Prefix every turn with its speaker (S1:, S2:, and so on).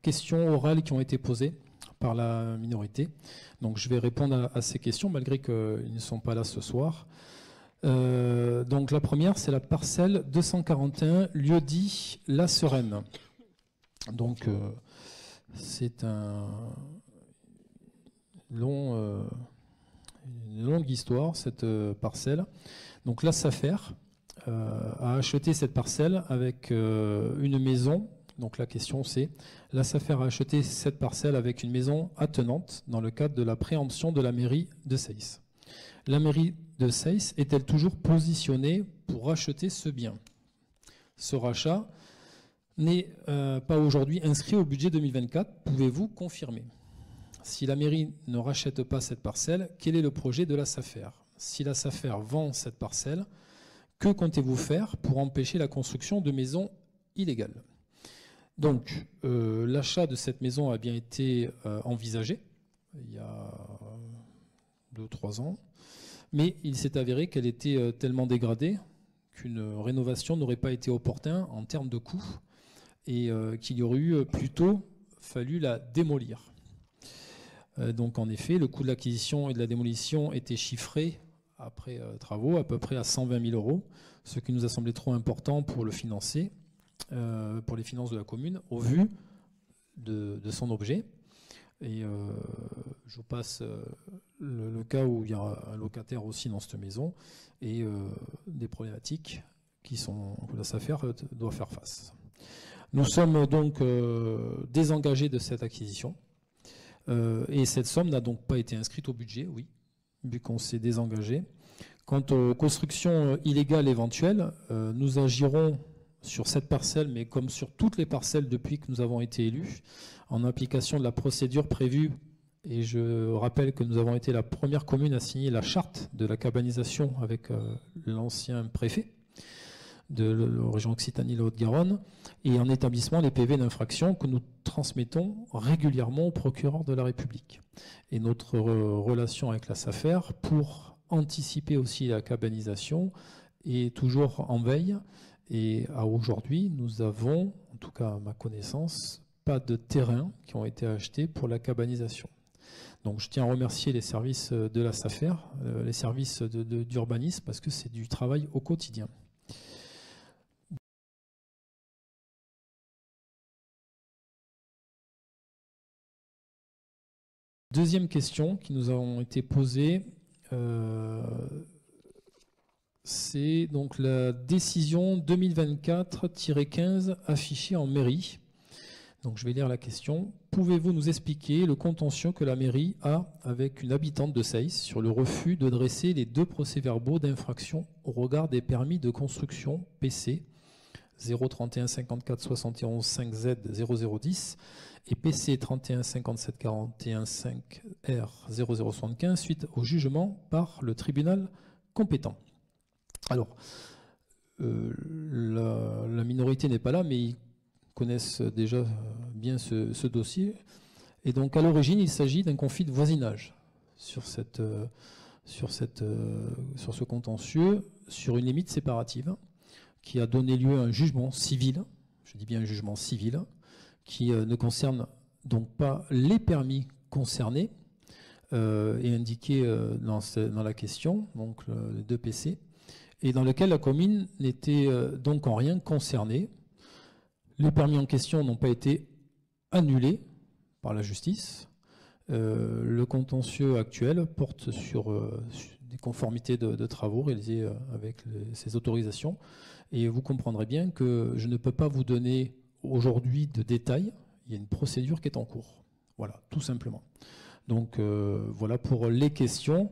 S1: questions orales qui ont été posées par la minorité. Donc je vais répondre à ces questions, malgré qu'ils ne sont pas là ce soir. Donc la première, c'est la parcelle 241, lieu dit La Sereine. Donc c'est une longue histoire, cette parcelle. Donc la SAFER a acheté cette parcelle avec une maison. Donc la question c'est, la SAFER a acheté cette parcelle avec une maison attenante dans le cadre de la préemption de la mairie de Seyss. La mairie de Seyss est-elle toujours positionnée pour racheter ce bien? Ce rachat n'est pas aujourd'hui inscrit au budget 2024. Pouvez-vous confirmer? Si la mairie ne rachète pas cette parcelle, quel est le projet de la SAFER? Si la SAFER vend cette parcelle, que comptez-vous faire pour empêcher la construction de maisons illégales? Donc, l'achat de cette maison a bien été envisagé il y a 2-3 ans, mais il s'est avéré qu'elle était tellement dégradée qu'une rénovation n'aurait pas été opportune en termes de coût et qu'il y aurait eu plutôt fallu la démolir. Donc en effet, le coût de l'acquisition et de la démolition était chiffré après travaux à peu près à 120 000 €, ce qui nous a semblé trop important pour le financer, pour les finances de la commune, au vu de son objet. Et je vous passe le cas où il y a un locataire aussi dans cette maison et des problématiques que la SAFER doit faire face. Nous sommes donc désengagés de cette acquisition et cette somme n'a donc pas été inscrite au budget, oui, vu qu'on s'est désengagé. Quant aux constructions illégales éventuelles, nous agirons sur cette parcelle, mais comme sur toutes les parcelles depuis que nous avons été élus, en application de la procédure prévue. Et je rappelle que nous avons été la première commune à signer la charte de la cabanisation avec l'ancien préfet de la région Occitanie-Haute-Garonne, et en établissement les PV d'infraction que nous transmettons régulièrement au procureur de la République. Et notre relation avec la SAFER pour anticiper aussi la cabanisation est toujours en veille. Et à aujourd'hui, nous avons, en tout cas à ma connaissance, pas de terrains qui ont été achetés pour la cabanisation. Donc je tiens à remercier les services de la SAFER, les services d'urbanisme, parce que c'est du travail au quotidien. Deuxième question qui nous a été posée, c'est donc la décision 2024-15 affichée en mairie. Donc je vais lire la question. Pouvez-vous nous expliquer le contentieux que la mairie a avec une habitante de Seyss sur le refus de dresser les 2 procès-verbaux d'infraction au regard des permis de construction PC 031 54 71 5Z 0010 et PC 31 57 41 5 R 0075 suite au jugement par le tribunal compétent? Alors, la minorité n'est pas là, mais ils connaissent déjà bien ce dossier. Et donc, à l'origine, il s'agit d'un conflit de voisinage sur ce contentieux, sur une limite séparative, qui a donné lieu à un jugement civil, je dis bien un jugement civil, qui ne concerne donc pas les permis concernés et indiqués dans la question, donc les 2 PC, et dans lequel la commune n'était donc en rien concernée. Les permis en question n'ont pas été annulés par la justice. Le contentieux actuel porte sur des conformités de travaux réalisés avec ces autorisations. Et vous comprendrez bien que je ne peux pas vous donner aujourd'hui de détails. Il y a une procédure qui est en cours. Voilà, tout simplement. Donc voilà pour les questions.